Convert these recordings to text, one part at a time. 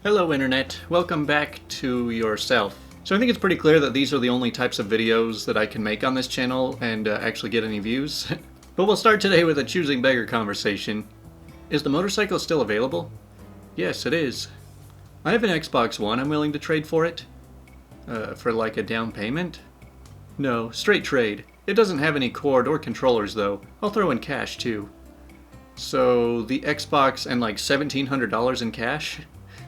Hello Internet, welcome back to yourself. So I think it's pretty clear that these are the only types of videos that I can make on this channel and actually get any views. But we'll start today with a choosing beggar conversation. Is the motorcycle still available? Yes, it is. I have an Xbox One, I'm willing to trade for it. For like a down payment? No, straight trade. It doesn't have any cord or controllers though. I'll throw in cash too. So the Xbox and like $1,700 in cash?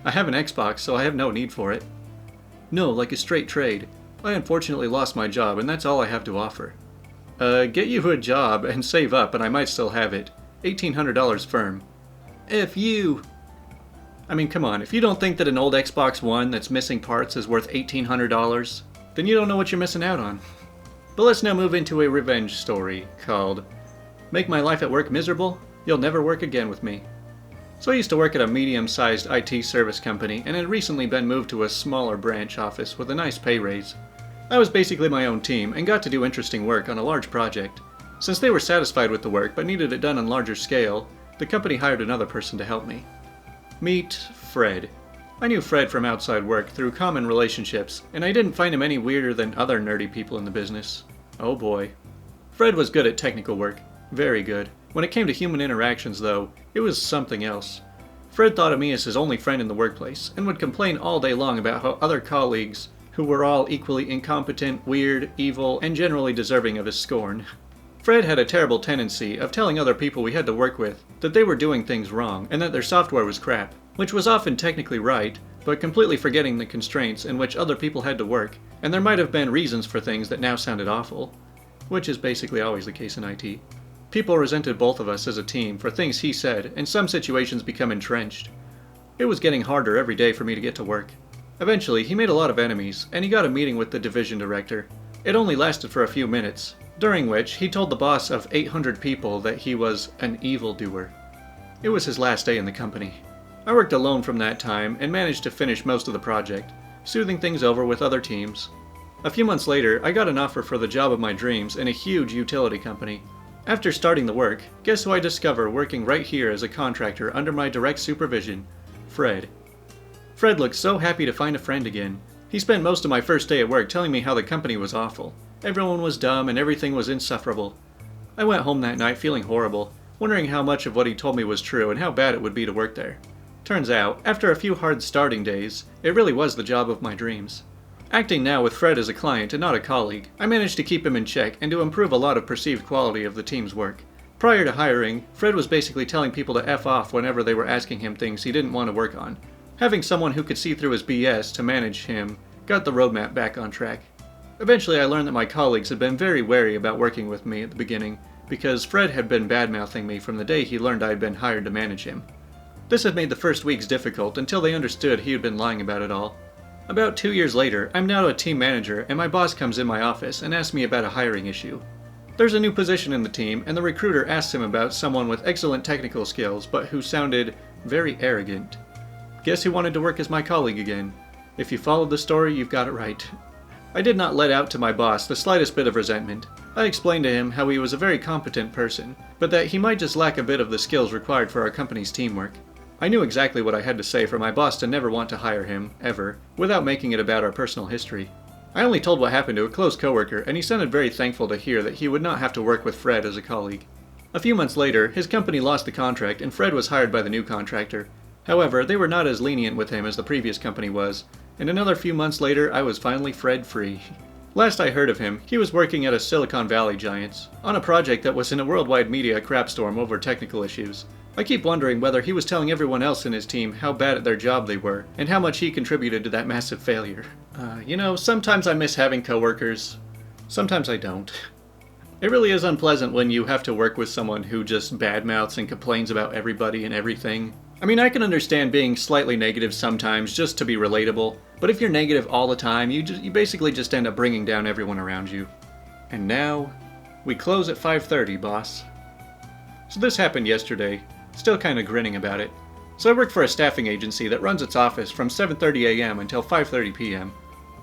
I have an Xbox, so I have no need for it. No, like a straight trade. I unfortunately lost my job, and that's all I have to offer. Get you a job and save up, and I might still have it. $1,800 firm. F you! I mean, come on, if you don't think that an old Xbox One that's missing parts is worth $1,800, then you don't know what you're missing out on. But let's now move into a revenge story called Make My Life at Work Miserable? You'll Never Work Again with Me. So I used to work at a medium-sized IT service company and had recently been moved to a smaller branch office with a nice pay raise. I was basically my own team and got to do interesting work on a large project. Since they were satisfied with the work but needed it done on larger scale, the company hired another person to help me. Meet Fred. I knew Fred from outside work through common relationships, and I didn't find him any weirder than other nerdy people in the business. Oh boy. Fred was good at technical work. Very good. When it came to human interactions, though, it was something else. Fred thought of me as his only friend in the workplace, and would complain all day long about how other colleagues, who were all equally incompetent, weird, evil, and generally deserving of his scorn. Fred had a terrible tendency of telling other people we had to work with that they were doing things wrong, and that their software was crap, which was often technically right, but completely forgetting the constraints in which other people had to work, and there might have been reasons for things that now sounded awful, which is basically always the case in IT. People resented both of us as a team for things he said, and some situations become entrenched. It was getting harder every day for me to get to work. Eventually, he made a lot of enemies, and he got a meeting with the division director. It only lasted for a few minutes, during which he told the boss of 800 people that he was an evildoer. It was his last day in the company. I worked alone from that time and managed to finish most of the project, smoothing things over with other teams. A few months later, I got an offer for the job of my dreams in a huge utility company. After starting the work, guess who I discover working right here as a contractor under my direct supervision? Fred. Fred looked so happy to find a friend again. He spent most of my first day at work telling me how the company was awful. Everyone was dumb and everything was insufferable. I went home that night feeling horrible, wondering how much of what he told me was true and how bad it would be to work there. Turns out, after a few hard starting days, it really was the job of my dreams. Acting now with Fred as a client and not a colleague, I managed to keep him in check and to improve a lot of perceived quality of the team's work. Prior to hiring, Fred was basically telling people to F off whenever they were asking him things he didn't want to work on. Having someone who could see through his BS to manage him got the roadmap back on track. Eventually I learned that my colleagues had been very wary about working with me at the beginning, because Fred had been bad-mouthing me from the day he learned I had been hired to manage him. This had made the first weeks difficult until they understood he had been lying about it all. About 2 years later, I'm now a team manager and my boss comes in my office and asks me about a hiring issue. There's a new position in the team and the recruiter asks him about someone with excellent technical skills but who sounded very arrogant. Guess who wanted to work as my colleague again? If you followed the story, you've got it right. I did not let out to my boss the slightest bit of resentment. I explained to him how he was a very competent person, but that he might just lack a bit of the skills required for our company's teamwork. I knew exactly what I had to say for my boss to never want to hire him, ever, without making it about our personal history. I only told what happened to a close coworker, and he sounded very thankful to hear that he would not have to work with Fred as a colleague. A few months later, his company lost the contract and Fred was hired by the new contractor. However, they were not as lenient with him as the previous company was, and another few months later I was finally Fred-free. Last I heard of him, he was working at a Silicon Valley giant, on a project that was in a worldwide media crapstorm over technical issues. I keep wondering whether he was telling everyone else in his team how bad at their job they were, and how much he contributed to that massive failure. Sometimes I miss having coworkers. Sometimes I don't. It really is unpleasant when you have to work with someone who just badmouths and complains about everybody and everything. I mean, I can understand being slightly negative sometimes just to be relatable, but if you're negative all the time, you basically just end up bringing down everyone around you. And now, we close at 5:30, boss. So this happened yesterday. Still kinda grinning about it. So I work for a staffing agency that runs its office from 7:30 a.m. until 5:30 p.m.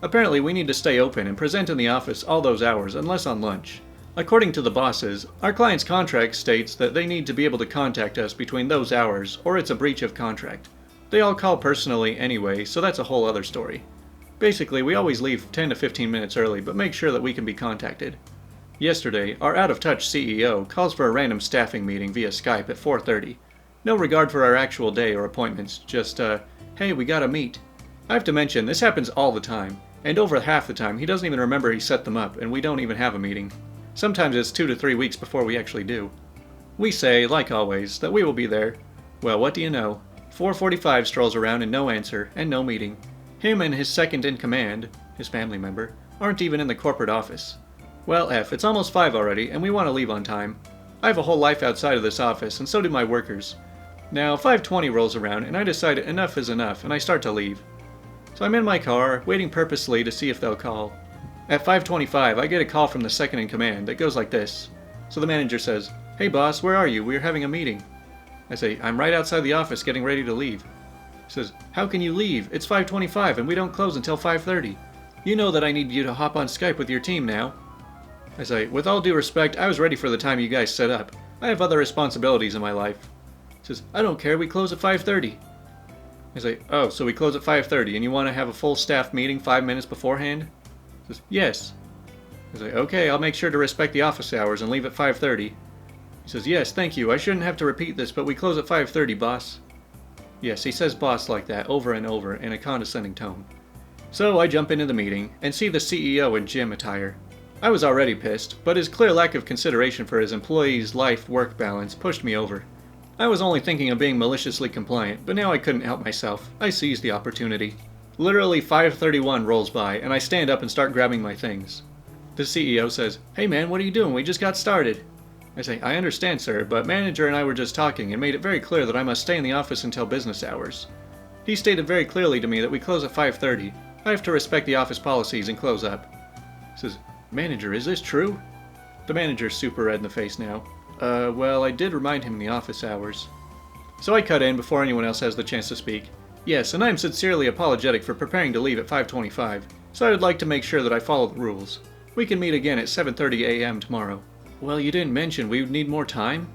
Apparently we need to stay open and present in the office all those hours unless on lunch. According to the bosses, our client's contract states that they need to be able to contact us between those hours or it's a breach of contract. They all call personally anyway, so that's a whole other story. Basically, we always leave 10 to 15 minutes early, but make sure that we can be contacted. Yesterday, our out-of-touch CEO calls for a random staffing meeting via Skype at 4:30. No regard for our actual day or appointments, just, hey, we gotta meet. I have to mention, this happens all the time, and over half the time he doesn't even remember he set them up, and we don't even have a meeting. Sometimes it's 2 to 3 weeks before we actually do. We say, like always, that we will be there. Well, what do you know? 4:45 strolls around and no answer, and no meeting. Him and his second-in-command, his family member, aren't even in the corporate office. Well, it's almost 5 already, and we want to leave on time. I have a whole life outside of this office, and so do my workers. Now, 5:20 rolls around, and I decide enough is enough, and I start to leave. So I'm in my car, waiting purposely to see if they'll call. At 5:25, I get a call from the second-in-command that goes like this. So the manager says, "Hey boss, where are you? We're having a meeting." I say, "I'm right outside the office getting ready to leave." He says, "How can you leave? It's 5:25 and we don't close until 5:30. You know that I need you to hop on Skype with your team now." I say, "With all due respect, I was ready for the time you guys set up. I have other responsibilities in my life." He says, "I don't care, we close at 5:30. I say, "Oh, so we close at 5:30 and you want to have a full staff meeting 5 minutes beforehand?" He says, "Yes." I say, "Okay, I'll make sure to respect the office hours and leave at 5:30. He says, "Yes, thank you. I shouldn't have to repeat this, but we close at 5:30, boss." Yes, he says boss like that over and over in a condescending tone. So I jump into the meeting and see the CEO in gym attire. I was already pissed, but his clear lack of consideration for his employees' life-work balance pushed me over. I was only thinking of being maliciously compliant, but now I couldn't help myself. I seized the opportunity. Literally 5:31 rolls by, and I stand up and start grabbing my things. The CEO says, "Hey man, what are you doing? We just got started." I say, "I understand, sir, but manager and I were just talking and made it very clear that I must stay in the office until business hours. He stated very clearly to me that we close at 5:30. I have to respect the office policies and close up." He says, "Manager, is this true?" The manager's super red in the face now. Well, I did remind him in the office hours." So I cut in before anyone else has the chance to speak. "Yes, and I am sincerely apologetic for preparing to leave at 5:25, so I would like to make sure that I follow the rules. We can meet again at 7:30 a.m. tomorrow." "Well, you didn't mention we would need more time?"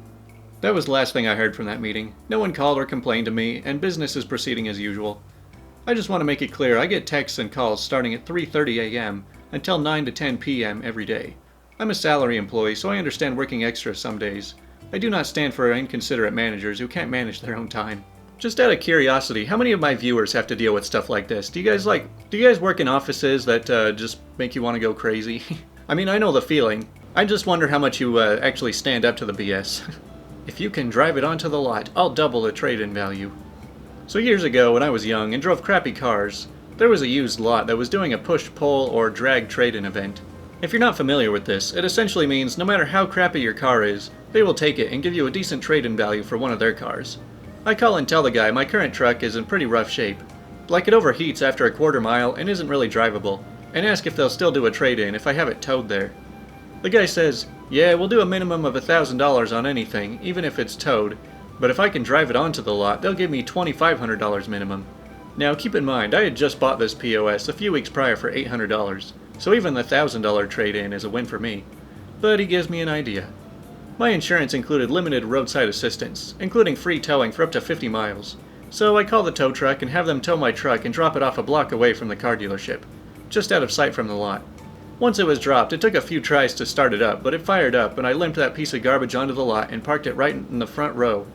That was the last thing I heard from that meeting. No one called or complained to me, and business is proceeding as usual. I just want to make it clear I get texts and calls starting at 3:30 a.m. until 9 to 10 p.m. every day. I'm a salary employee, so I understand working extra some days. I do not stand for inconsiderate managers who can't manage their own time. Just out of curiosity, how many of my viewers have to deal with stuff like this? Do you guys work in offices that just make you want to go crazy? I mean, I know the feeling. I just wonder how much you actually stand up to the BS. If you can drive it onto the lot, I'll double the trade-in value. So years ago, when I was young and drove crappy cars, there was a used lot that was doing a push-pull or drag trade-in event. If you're not familiar with this, it essentially means no matter how crappy your car is, they will take it and give you a decent trade-in value for one of their cars. I call and tell the guy my current truck is in pretty rough shape. Like it overheats after a quarter mile and isn't really drivable, and ask if they'll still do a trade-in if I have it towed there. The guy says, "Yeah, we'll do a minimum of $1,000 on anything, even if it's towed, but if I can drive it onto the lot, they'll give me $2,500 minimum." Now keep in mind, I had just bought this POS a few weeks prior for $800, so even the $1,000 trade-in is a win for me. But he gives me an idea. My insurance included limited roadside assistance, including free towing for up to 50 miles. So I call the tow truck and have them tow my truck and drop it off a block away from the car dealership, just out of sight from the lot. Once it was dropped, it took a few tries to start it up, but it fired up and I limped that piece of garbage onto the lot and parked it right in the front row.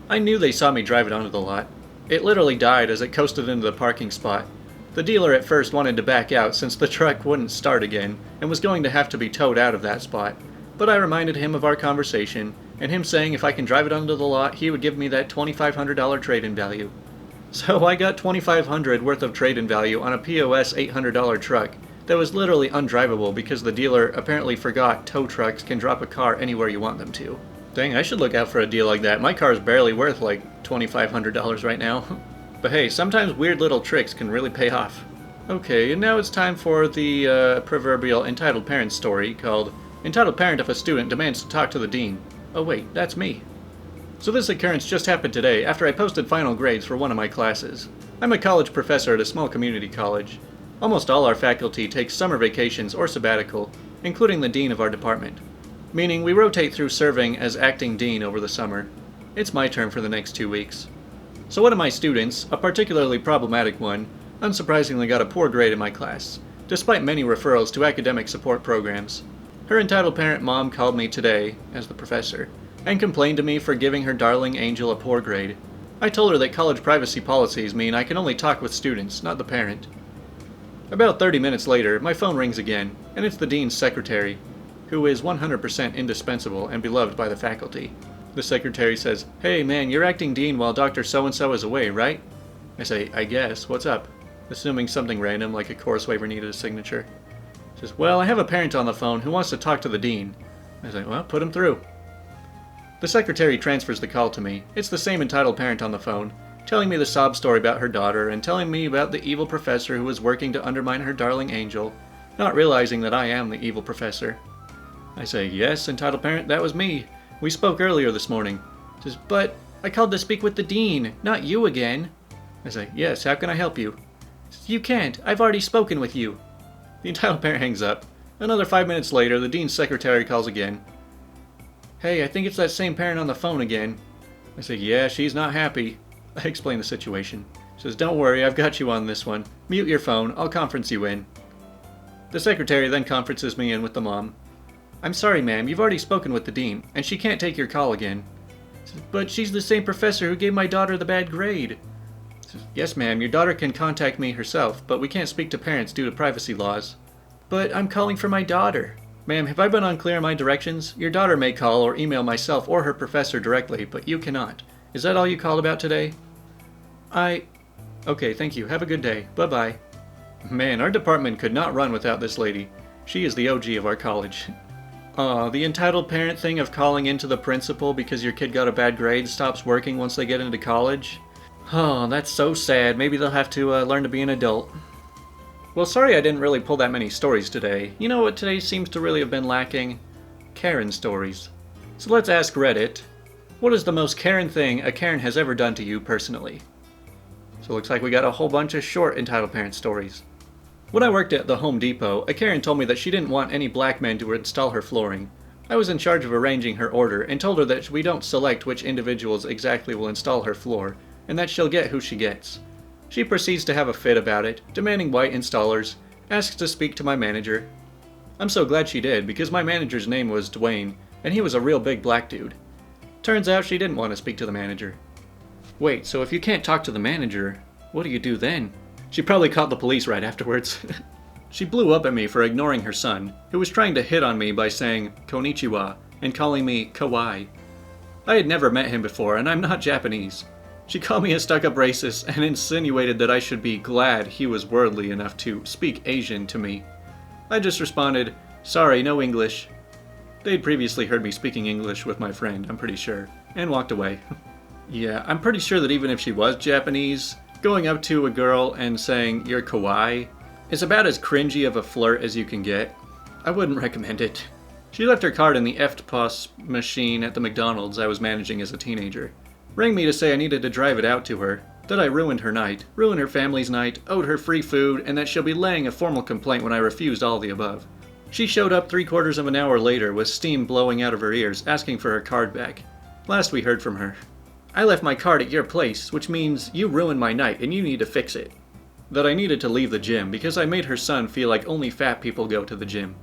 I knew they saw me drive it onto the lot. It literally died as it coasted into the parking spot. The dealer at first wanted to back out since the truck wouldn't start again and was going to have to be towed out of that spot. But I reminded him of our conversation, and him saying if I can drive it onto the lot, he would give me that $2,500 trade-in value. So I got $2,500 worth of trade-in value on a POS $800 truck that was literally undrivable because the dealer apparently forgot tow trucks can drop a car anywhere you want them to. Dang, I should look out for a deal like that. My car's barely worth like $2,500 right now. But hey, sometimes weird little tricks can really pay off. Okay, and now it's time for the proverbial entitled parent story called Entitled Parent If a Student Demands to Talk to the Dean. Oh wait, that's me. So this occurrence just happened today after I posted final grades for one of my classes. I'm a college professor at a small community college. Almost all our faculty take summer vacations or sabbatical, including the dean of our department. Meaning we rotate through serving as acting dean over the summer. It's my turn for the next 2 weeks. So one of my students, a particularly problematic one, unsurprisingly got a poor grade in my class, despite many referrals to academic support programs. Her entitled parent mom called me today, as the professor, and complained to me for giving her darling angel a poor grade. I told her that college privacy policies mean I can only talk with students, not the parent. About 30 minutes later, my phone rings again, and it's the dean's secretary, who is 100% indispensable and beloved by the faculty. The secretary says, "Hey man, you're acting dean while Dr. So-and-so is away, right?" I say, "I guess. What's up?" Assuming something random like a course waiver needed a signature. She says, "Well, I have a parent on the phone who wants to talk to the dean." I say, "Well, put him through." The secretary transfers the call to me. It's the same entitled parent on the phone, telling me the sob story about her daughter and telling me about the evil professor who was working to undermine her darling angel, not realizing that I am the evil professor. I say, "Yes, entitled parent, that was me. We spoke earlier this morning." She says, "But I called to speak with the dean, not you again." I say, "Yes, how can I help you?" She says, "You can't. I've already spoken with you." The entitled parent hangs up. Another 5 minutes later, the dean's secretary calls again. "Hey, I think it's that same parent on the phone again." I say, "Yeah, she's not happy." I explain the situation. She says, "Don't worry, I've got you on this one. Mute your phone, I'll conference you in." The secretary then conferences me in with the mom. "I'm sorry, ma'am, you've already spoken with the dean, and she can't take your call again." She says, "But she's the same professor who gave my daughter the bad grade." She says, "Yes, ma'am, your daughter can contact me herself, but we can't speak to parents due to privacy laws." "But I'm calling for my daughter." "Ma'am, have I been unclear in my directions? Your daughter may call or email myself or her professor directly, but you cannot. Is that all you called about today?" Okay, thank you. Have a good day. Bye-bye." Man, our department could not run without this lady. She is the OG of our college. The entitled parent thing of calling into the principal because your kid got a bad grade stops working once they get into college. Oh, that's so sad. Maybe they'll have to learn to be an adult. Well, sorry I didn't really pull that many stories today. You know what today seems to really have been lacking? Karen stories. So let's ask Reddit. What is the most Karen thing a Karen has ever done to you personally? So it looks like we got a whole bunch of short entitled parent stories. When I worked at the Home Depot, a Karen told me that she didn't want any black men to install her flooring. I was in charge of arranging her order and told her that we don't select which individuals exactly will install her floor, and that she'll get who she gets. She proceeds to have a fit about it, demanding white installers, asks to speak to my manager. I'm so glad she did, because my manager's name was Dwayne, and he was a real big black dude. Turns out she didn't want to speak to the manager. Wait, so if you can't talk to the manager, what do you do then? She probably called the police right afterwards. She blew up at me for ignoring her son, who was trying to hit on me by saying konnichiwa and calling me kawaii. I had never met him before, and I'm not Japanese. She called me a stuck-up racist and insinuated that I should be glad he was worldly enough to speak Asian to me. I just responded, "Sorry, no English." They'd previously heard me speaking English with my friend, I'm pretty sure, and walked away. Yeah, I'm pretty sure that even if she was Japanese, going up to a girl and saying, "You're kawaii," is about as cringy of a flirt as you can get. I wouldn't recommend it. She left her card in the EFTPOS machine at the McDonald's I was managing as a teenager. Rang me to say I needed to drive it out to her, that I ruined her night, ruined her family's night, owed her free food, and that she'll be laying a formal complaint when I refused all the above. She showed up 3/4 of an hour later with steam blowing out of her ears, asking for her card back. Last we heard from her, "I left my card at your place, which means you ruined my night and you need to fix it." That I needed to leave the gym because I made her son feel like only fat people go to the gym.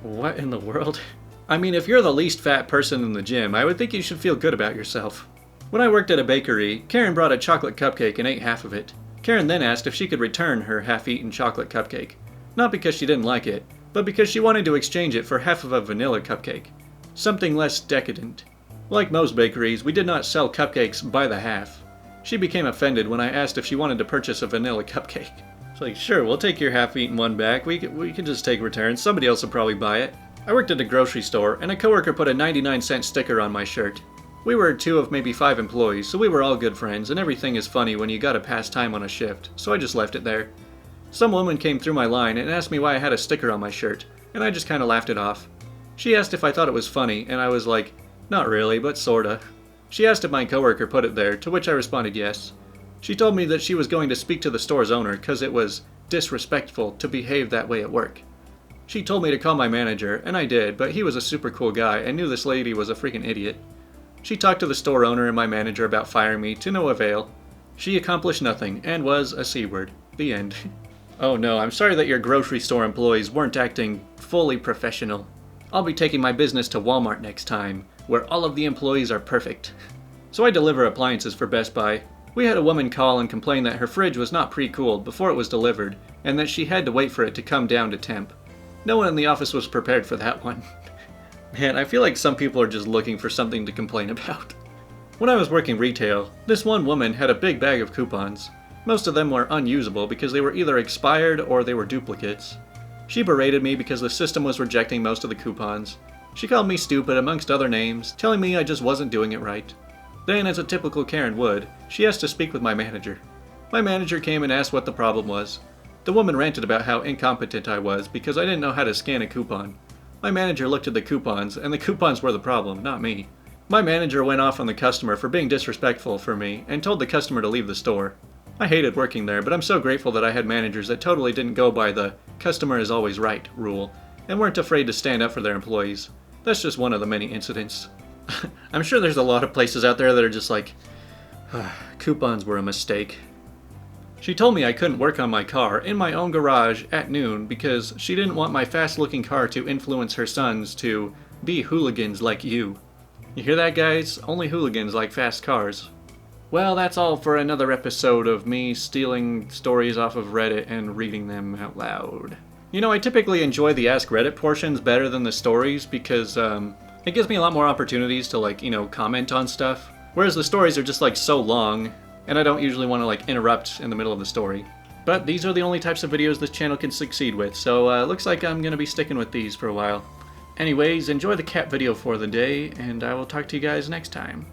What in the world? I mean, if you're the least fat person in the gym, I would think you should feel good about yourself. When I worked at a bakery, Karen brought a chocolate cupcake and ate half of it. Karen then asked if she could return her half-eaten chocolate cupcake. Not because she didn't like it, but because she wanted to exchange it for half of a vanilla cupcake. Something less decadent. Like most bakeries, we did not sell cupcakes by the half. She became offended when I asked if she wanted to purchase a vanilla cupcake. It's like, "Sure, we'll take your half-eaten one back. We can just take returns. Somebody else will probably buy it." I worked at a grocery store, and a coworker put a 99-cent sticker on my shirt. We were 2 of maybe 5 employees, so we were all good friends, and everything is funny when you gotta pass time on a shift, so I just left it there. Some woman came through my line and asked me why I had a sticker on my shirt, and I just kinda laughed it off. She asked if I thought it was funny, and I was like, "Not really, but sorta." She asked if my coworker put it there, to which I responded yes. She told me that she was going to speak to the store's owner because it was disrespectful to behave that way at work. She told me to call my manager, and I did, but he was a super cool guy and knew this lady was a freaking idiot. She talked to the store owner and my manager about firing me, to no avail. She accomplished nothing, and was a C-word. The end. Oh no, I'm sorry that your grocery store employees weren't acting fully professional. I'll be taking my business to Walmart next time, where all of the employees are perfect. So I deliver appliances for Best Buy. We had a woman call and complain that her fridge was not pre-cooled before it was delivered, and that she had to wait for it to come down to temp. No one in the office was prepared for that one. Man, I feel like some people are just looking for something to complain about. When I was working retail, this one woman had a big bag of coupons. Most of them were unusable because they were either expired or they were duplicates. She berated me because the system was rejecting most of the coupons. She called me stupid amongst other names, telling me I just wasn't doing it right. Then, as a typical Karen would, she asked to speak with my manager. My manager came and asked what the problem was. The woman ranted about how incompetent I was because I didn't know how to scan a coupon. My manager looked at the coupons, and the coupons were the problem, not me. My manager went off on the customer for being disrespectful for me and told the customer to leave the store. I hated working there, but I'm so grateful that I had managers that totally didn't go by the customer is always right rule and weren't afraid to stand up for their employees. That's just one of the many incidents. I'm sure there's a lot of places out there that are just like, coupons were a mistake. She told me I couldn't work on my car in my own garage at noon because she didn't want my fast-looking car to influence her sons to be hooligans like you. You hear that, guys? Only hooligans like fast cars. Well, that's all for another episode of me stealing stories off of Reddit and reading them out loud. You know, I typically enjoy the Ask Reddit portions better than the stories because, it gives me a lot more opportunities to, comment on stuff. Whereas the stories are just, so long, and I don't usually want to, interrupt in the middle of the story. But these are the only types of videos this channel can succeed with, so looks like I'm gonna be sticking with these for a while. Anyways, enjoy the cat video for the day, and I will talk to you guys next time.